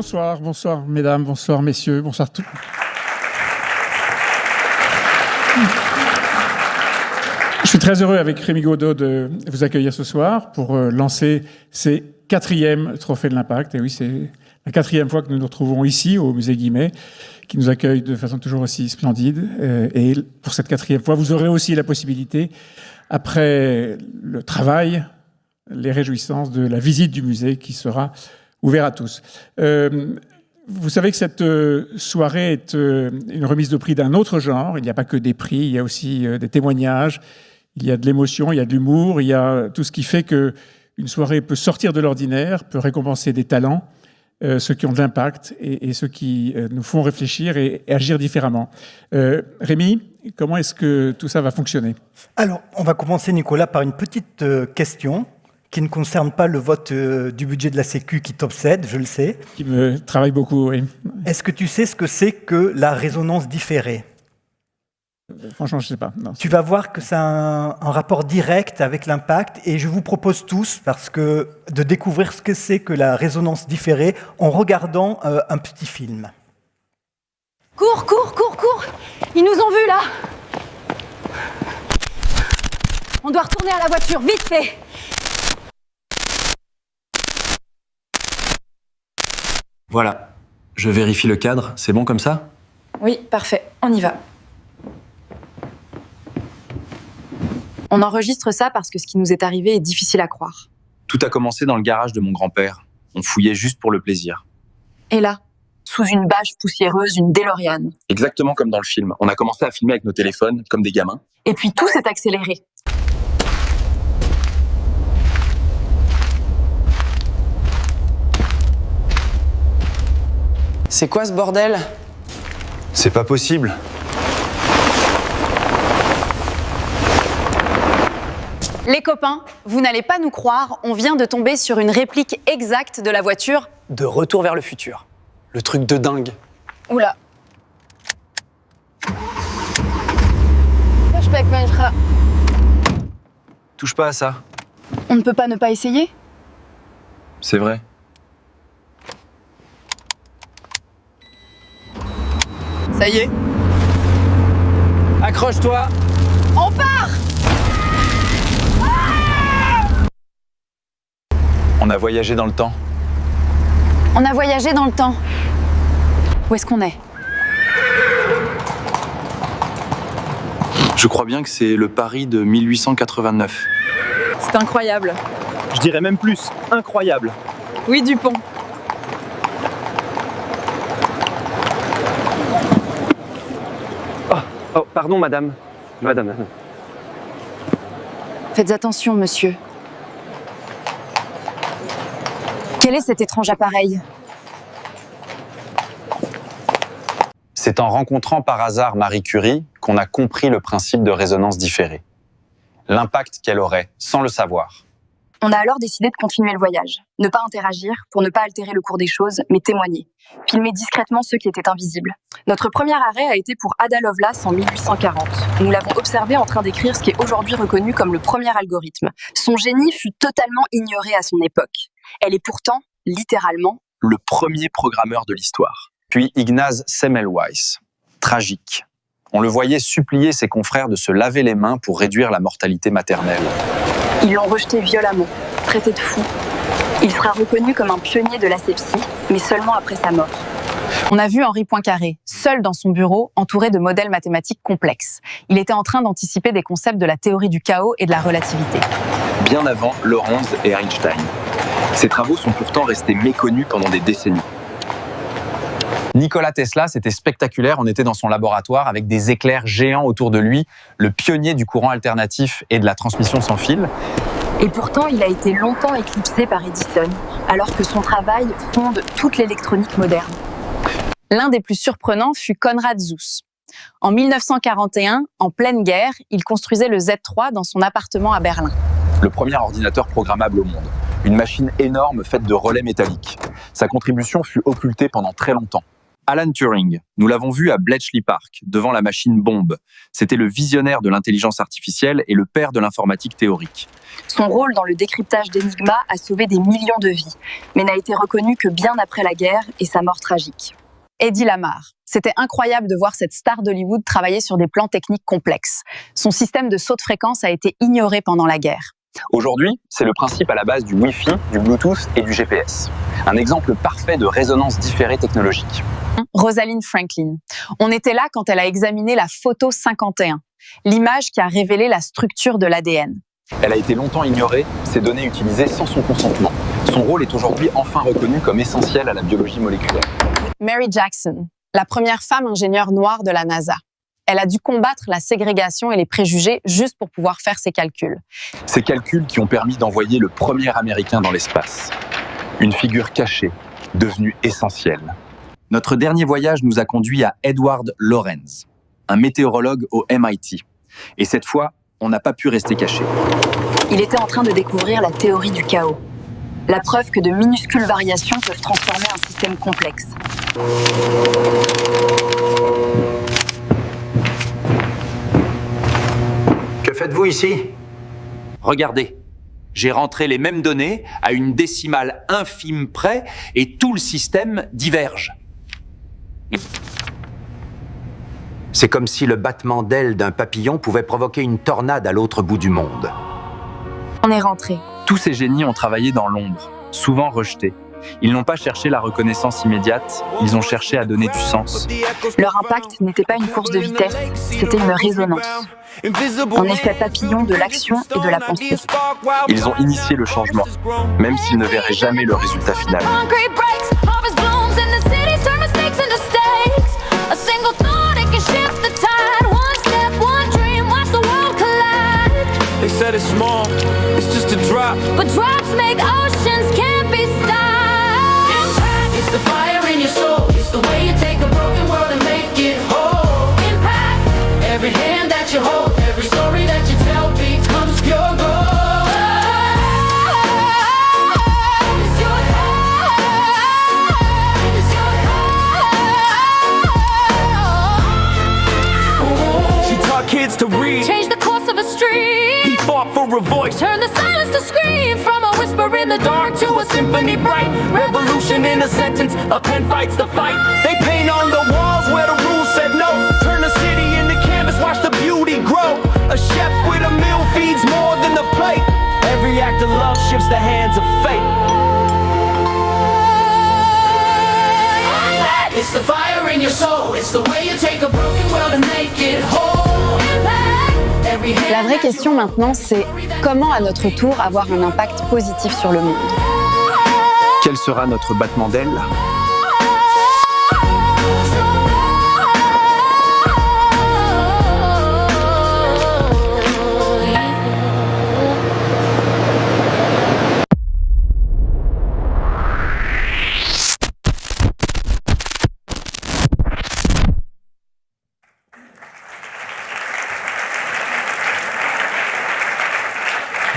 Bonsoir, bonsoir mesdames, bonsoir messieurs, bonsoir tout. Je suis très heureux avec Rémi Gaudot de vous accueillir ce soir pour lancer ces 4e Trophées de l'Impact. Et oui, c'est la 4e fois que nous nous retrouvons ici au musée Guimet, qui nous accueille de façon toujours aussi splendide. Et pour cette 4e fois, vous aurez aussi la possibilité, après le travail, les réjouissances de la visite du musée qui sera ouvert à tous. Vous savez que cette soirée est une remise de prix d'un autre genre. Il n'y a pas que des prix, il y a aussi des témoignages, il y a de l'émotion, il y a de l'humour, il y a tout ce qui fait qu'une soirée peut sortir de l'ordinaire, peut récompenser des talents, ceux qui ont de l'impact et ceux qui nous font réfléchir et agir différemment. Rémi, comment est-ce que tout ça va fonctionner ? Alors, on va commencer, Nicolas, par une petite question qui ne concerne pas le vote du budget de la Sécu qui t'obsède, je le sais. Qui me travaille beaucoup, oui. Est-ce que tu sais ce que c'est que la résonance différée ? Franchement, je ne sais pas. Non. Tu vas voir que c'est un rapport direct avec l'impact et je vous propose tous de découvrir ce que c'est que la résonance différée en regardant un petit film. Cours, cours, cours, cours! Ils nous ont vus là! On doit retourner à la voiture, vite fait! Voilà, je vérifie le cadre, c'est bon comme ça ? Oui, parfait, on y va. On enregistre ça parce que ce qui nous est arrivé est difficile à croire. Tout a commencé dans le garage de mon grand-père. On fouillait juste pour le plaisir. Et là, sous une bâche poussiéreuse, une DeLorean. Exactement comme dans le film. On a commencé à filmer avec nos téléphones, comme des gamins. Et puis tout s'est accéléré. C'est quoi ce bordel ? C'est pas possible. Les copains, vous n'allez pas nous croire, on vient de tomber sur une réplique exacte de la voiture. De Retour vers le futur. Le truc de dingue. Oula. Touche pas à ça. On ne peut pas ne pas essayer ? C'est vrai. Ça y est. Accroche-toi. On part ! On a voyagé dans le temps. On a voyagé dans le temps. Où est-ce qu'on est ? Je crois bien que c'est le Paris de 1889. C'est incroyable. Je dirais même plus, incroyable. Oui, Dupont. Oh, pardon, madame. Madame. Faites attention, monsieur. Quel est cet étrange appareil ? C'est en rencontrant par hasard Marie Curie qu'on a compris le principe de résonance différée. L'impact qu'elle aurait, sans le savoir. On a alors décidé de continuer le voyage. Ne pas interagir pour ne pas altérer le cours des choses, mais témoigner. Filmer discrètement ceux qui étaient invisibles. Notre premier arrêt a été pour Ada Lovelace en 1840. Nous l'avons observée en train d'écrire ce qui est aujourd'hui reconnu comme le premier algorithme. Son génie fut totalement ignoré à son époque. Elle est pourtant, littéralement, Le premier programmeur de l'histoire. Puis Ignaz Semmelweis. Tragique. On le voyait supplier ses confrères de se laver les mains pour réduire la mortalité maternelle. ils l'ont rejeté violemment, traité de fou. Il sera reconnu comme un pionnier de l'asepsie, mais seulement après sa mort. On a vu Henri Poincaré, seul dans son bureau, entouré de modèles mathématiques complexes. Il était en train d'anticiper des concepts de la théorie du chaos et de la relativité. Bien avant Lorentz et Einstein. Ces travaux sont pourtant restés méconnus pendant des décennies. Nikola Tesla, c'était spectaculaire. On était dans son laboratoire avec des éclairs géants autour de lui, le pionnier du courant alternatif et de la transmission sans fil. Et pourtant, il a été longtemps éclipsé par Edison, alors que son travail fonde toute l'électronique moderne. L'un des plus surprenants fut Konrad Zuse. En 1941, en pleine guerre, il construisait le Z3 dans son appartement à Berlin. Le premier ordinateur programmable au monde. Une machine énorme faite de relais métalliques. Sa contribution fut occultée pendant très longtemps. Alan Turing, nous l'avons vu à Bletchley Park, devant la machine bombe. C'était le visionnaire de l'intelligence artificielle et le père de l'informatique théorique. Son rôle dans le décryptage d'Enigma a sauvé des millions de vies, mais n'a été reconnu que bien après la guerre et sa mort tragique. Eddie Lamar. C'était incroyable de voir cette star d'Hollywood travailler sur des plans techniques complexes. Son système de saut de fréquence a été ignoré pendant la guerre. Aujourd'hui, c'est le principe à la base du Wi-Fi, du Bluetooth et du GPS. Un exemple parfait de résonance différée technologique. Rosalind Franklin. On était là quand elle a examiné la photo 51, l'image qui a révélé la structure de l'ADN. Elle a été longtemps ignorée, ses données utilisées sans son consentement. Son rôle est aujourd'hui enfin reconnu comme essentiel à la biologie moléculaire. Mary Jackson, la première femme ingénieure noire de la NASA. Elle a dû combattre la ségrégation et les préjugés juste pour pouvoir faire ses calculs. Ces calculs qui ont permis d'envoyer le premier Américain dans l'espace. Une figure cachée, devenue essentielle. Notre dernier voyage nous a conduit à Edward Lorenz, un météorologue au MIT. Et cette fois, on n'a pas pu rester caché. Il était en train de découvrir la théorie du chaos. La preuve que de minuscules variations peuvent transformer un système complexe. Que faites-vous ici ? Regardez, j'ai rentré les mêmes données à une décimale infime près et tout le système diverge. C'est comme si le battement d'ailes d'un papillon pouvait provoquer une tornade à l'autre bout du monde. On est rentré. Tous ces génies ont travaillé dans l'ombre, souvent rejetés. Ils n'ont pas cherché la reconnaissance immédiate, ils ont cherché à donner du sens. Leur impact n'était pas une course de vitesse, c'était une résonance. Un effet papillon de l'action et de la pensée. Ils ont initié le changement, même s'ils ne verraient jamais le résultat final. They said it's small, it's just a drop. But drops make oceans, can't be stopped. Impact, it's the fire in your soul. It's the way you take a broken world and make it whole. Impact, every hand that you hold, every story that you tell becomes pure gold. It's your heart, it's your heart. She taught kids to read, change the course of a street. Fought for a voice, turn the silence to scream. From a whisper in the dark to a symphony bright. Revolution in a sentence, a pen fights the fight. They paint on the walls where the rules said no. Turn the city into canvas, watch the beauty grow. A chef with a meal feeds more than the plate. Every act of love shifts the hands of fate. It's the fire in your soul. It's the way you take a broken world and make it whole. La vraie question maintenant, c'est comment à notre tour avoir un impact positif sur le monde ? Quel sera notre battement d'ailes ?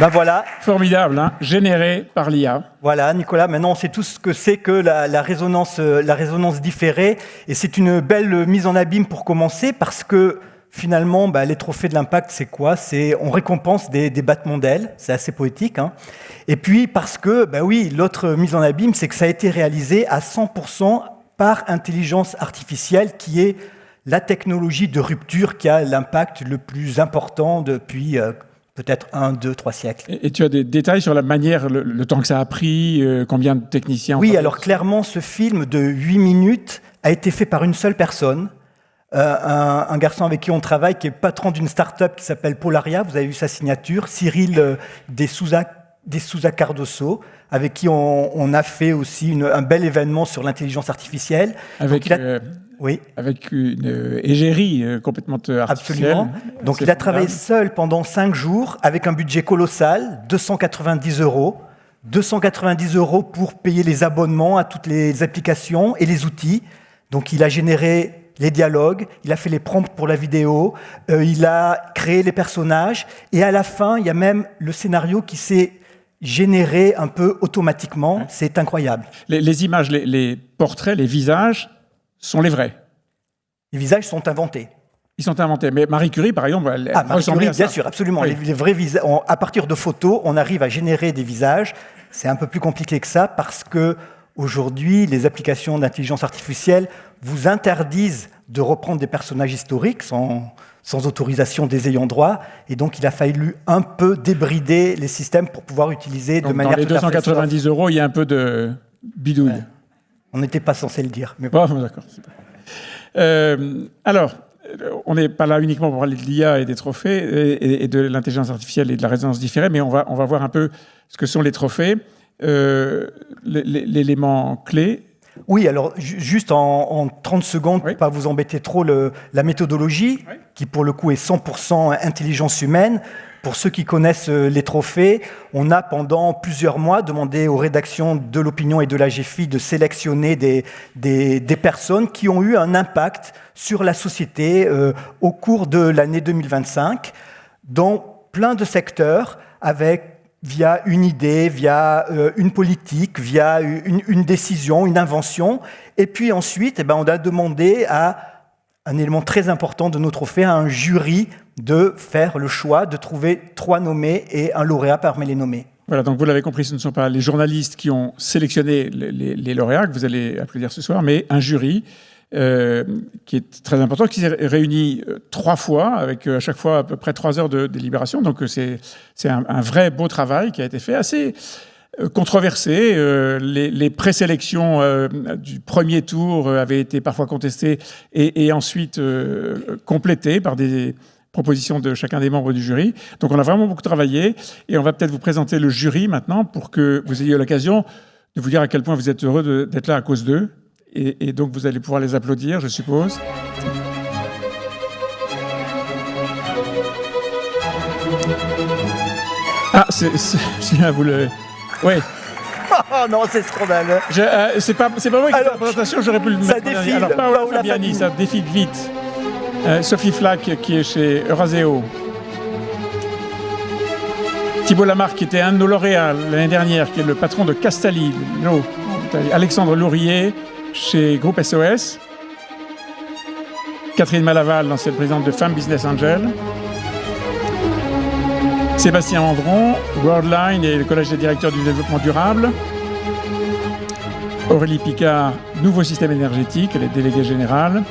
Ben voilà. Formidable, hein, généré par l'IA. Voilà, Nicolas, maintenant on sait tous ce que c'est que la résonance différée. Et c'est une belle mise en abîme pour commencer, parce que finalement, les trophées de l'impact, c'est quoi ? On récompense des battements d'ailes, c'est assez poétique. Hein. Et puis parce que, oui, l'autre mise en abîme, c'est que ça a été réalisé à 100% par intelligence artificielle, qui est la technologie de rupture qui a l'impact le plus important depuis peut-être 1, 2, 3 siècles. Et tu as des détails sur la manière, le temps que ça a pris, combien de techniciens... Oui, alors clairement, ce film de 8 minutes a été fait par une seule personne, un garçon avec qui on travaille, qui est patron d'une start-up qui s'appelle Polaria, vous avez vu sa signature, Cyril de Souza Cardoso, avec qui on a fait aussi un bel événement sur l'intelligence artificielle. Avec... Oui. Avec une égérie complètement artificielle. Absolument. Donc il a travaillé seul pendant 5 jours avec un budget colossal, 290 €. 290 € pour payer les abonnements à toutes les applications et les outils. Donc il a généré les dialogues, il a fait les prompts pour la vidéo, il a créé les personnages. Et à la fin, il y a même le scénario qui s'est généré un peu automatiquement. Ouais. C'est incroyable. Les images, les portraits, les visages sont les vrais. Les visages sont inventés. Ils sont inventés. Mais Marie Curie, par exemple, elle ressemblait à ça. Bien sûr, absolument. Oui. Les vrais visages, à partir de photos, on arrive à générer des visages. C'est un peu plus compliqué que ça parce que aujourd'hui, les applications d'intelligence artificielle vous interdisent de reprendre des personnages historiques sans autorisation des ayants droit. Et donc, il a fallu un peu débrider les systèmes pour pouvoir utiliser donc, de manière dans les tout à fait 290 €, il y a un peu de bidouille. Ouais. On n'était pas censé le dire. Mais bon, d'accord. Alors, on n'est pas là uniquement pour parler de l'IA et des trophées et de l'intelligence artificielle et de la résonance différée, mais on va voir un peu ce que sont les trophées, l'élément clé. Oui, alors juste en 30 secondes, pour ne pas vous embêter trop, la méthodologie, qui pour le coup est 100% intelligence humaine. Pour ceux qui connaissent les trophées, on a pendant plusieurs mois demandé aux rédactions de l'Opinion et de la GFI de sélectionner des personnes qui ont eu un impact sur la société au cours de l'année 2025, dans plein de secteurs, via une idée, via une politique, via une décision, une invention. Et puis ensuite, on a demandé à un élément très important de nos trophées, à un jury de faire le choix de trouver 3 nommés et un lauréat parmi les nommés. Voilà, donc vous l'avez compris, ce ne sont pas les journalistes qui ont sélectionné les lauréats que vous allez applaudir ce soir, mais un jury qui est très important, qui s'est réuni 3 fois, avec à chaque fois à peu près 3 heures de délibération. Donc c'est un vrai beau travail qui a été fait, assez controversé. Les présélections du premier tour avaient été parfois contestées et ensuite complétées par des propositions de chacun des membres du jury. Donc on a vraiment beaucoup travaillé et on va peut-être vous présenter le jury maintenant pour que vous ayez l'occasion de vous dire à quel point vous êtes heureux d'être là à cause d'eux. Et donc vous allez pouvoir les applaudir, je suppose. Ah, c'est là, vous le... Oui. Oh non, c'est scandaleux. C'est pas moi qui fais la présentation, j'aurais pu le mettre. Ça défile. Alors, Paola Fabiani, ça défile vite. Sophie Flack, qui est chez Euraseo. Thibault Lamarck, qui était un de nos lauréats l'année dernière, qui est le patron de Castalli. Alexandre Laurier, chez Groupe SOS. Catherine Malaval, l'ancienne présidente de Femmes Business Angel. Sébastien Andron, Worldline et le Collège des directeurs du développement durable. Aurélie Picard, Nouveau système énergétique, elle est déléguée générale.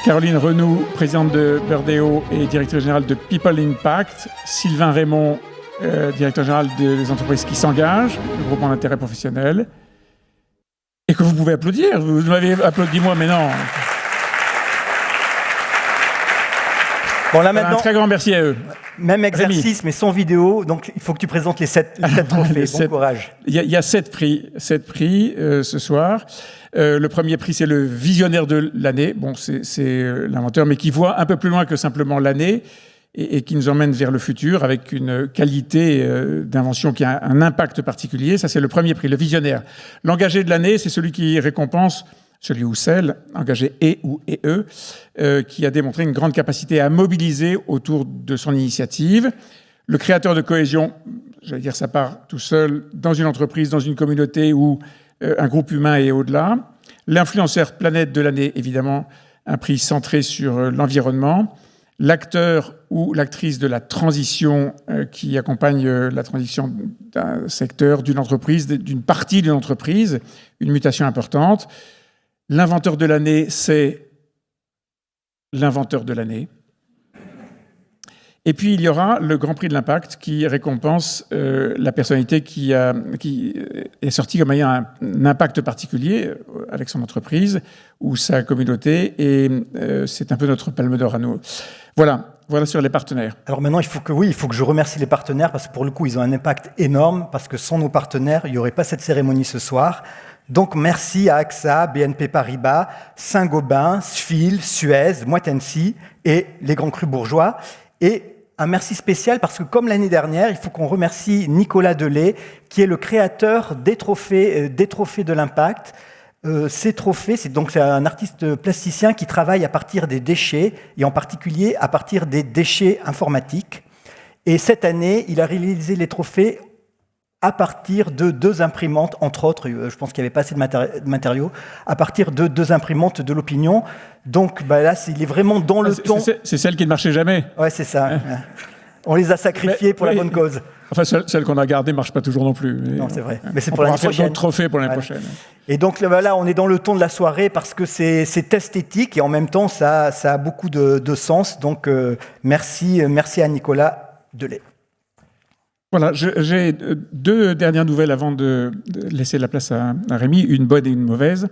Caroline Renoux, présidente de Burdeo et directrice générale de People Impact. Sylvain Raymond, directeur général des entreprises qui s'engagent, le groupement d'intérêt professionnel. Et que vous pouvez applaudir. Vous m'avez applaudi moi, mais non. Bon, là maintenant, un très grand merci à eux. Même exercice, Rémi. Mais sans vidéo. Donc, il faut que tu présentes les 7 trophées. Bon courage. Il y a 7 prix ce soir. Le premier prix, c'est le visionnaire de l'année. Bon, c'est l'inventeur, mais qui voit un peu plus loin que simplement l'année et qui nous emmène vers le futur avec une qualité d'invention qui a un impact particulier. Ça, c'est le premier prix, le visionnaire. L'engagé de l'année, c'est celui qui récompense celui ou celle, engagé ou qui a démontré une grande capacité à mobiliser autour de son initiative. Le créateur de cohésion, j'allais dire ça part tout seul, dans une entreprise, dans une communauté ou un groupe humain et au-delà. L'influenceur planète de l'année, évidemment, un prix centré sur l'environnement. L'acteur ou l'actrice de la transition qui accompagne la transition d'un secteur, d'une entreprise, d'une partie d'une entreprise, une mutation importante. L'inventeur de l'année, c'est l'inventeur de l'année. Et puis, il y aura le Grand Prix de l'Impact qui récompense la personnalité qui est sortie comme ayant un impact particulier avec son entreprise ou sa communauté. Et c'est un peu notre palme d'or à nous. Voilà sur les partenaires. Alors maintenant, il faut que je remercie les partenaires parce que pour le coup, ils ont un impact énorme parce que sans nos partenaires, il n'y aurait pas cette cérémonie ce soir. Donc, merci à AXA, BNP Paribas, Saint-Gobain, SFIL, Suez, Moët-Hennessy et les Grands Crus Bourgeois. Et un merci spécial parce que, comme l'année dernière, il faut qu'on remercie Nicolas Delay, qui est le créateur des trophées de l'Impact. Ces trophées, c'est un artiste plasticien qui travaille à partir des déchets, et en particulier à partir des déchets informatiques. Et cette année, il a réalisé les trophées à partir de 2 imprimantes, entre autres, je pense qu'il n'y avait pas assez de matériaux, à partir de 2 imprimantes de l'opinion. Donc là, il est vraiment dans le temps. C'est celle qui ne marchait jamais. Ouais, c'est ça. On les a sacrifiées pour la bonne cause. Enfin, celle qu'on a gardée ne marche pas toujours non plus. Non, c'est vrai. Mais c'est pour l'année prochaine. On pourra faire d'autres trophées pour l'année prochaine. Et donc là, on est dans le ton de la soirée parce que c'est esthétique et en même temps, ça a beaucoup de sens. Donc, merci à Nicolas Delay. Voilà, j'ai 2 dernières nouvelles avant de laisser la place à Rémi, une bonne et une mauvaise.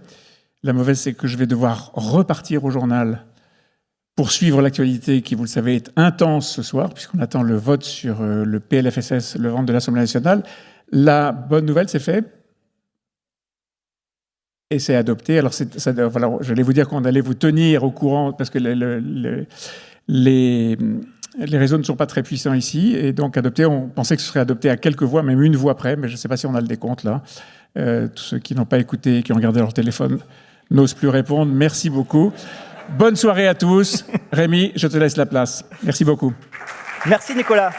La mauvaise, c'est que je vais devoir repartir au journal pour suivre l'actualité qui, vous le savez, est intense ce soir, puisqu'on attend le vote sur le PLFSS, le ventre de l'Assemblée nationale. La bonne nouvelle, c'est fait. Et c'est adopté. Alors, voilà, j'allais vous dire qu'on allait vous tenir au courant, parce que les réseaux ne sont pas très puissants ici, et donc adopté, on pensait que ce serait adopté à quelques voix, même une voix près, mais je ne sais pas si on a le décompte là. Tous ceux qui n'ont pas écouté, qui ont regardé leur téléphone, n'osent plus répondre. Merci beaucoup. Bonne soirée à tous. Rémi, je te laisse la place. Merci beaucoup. Merci Nicolas.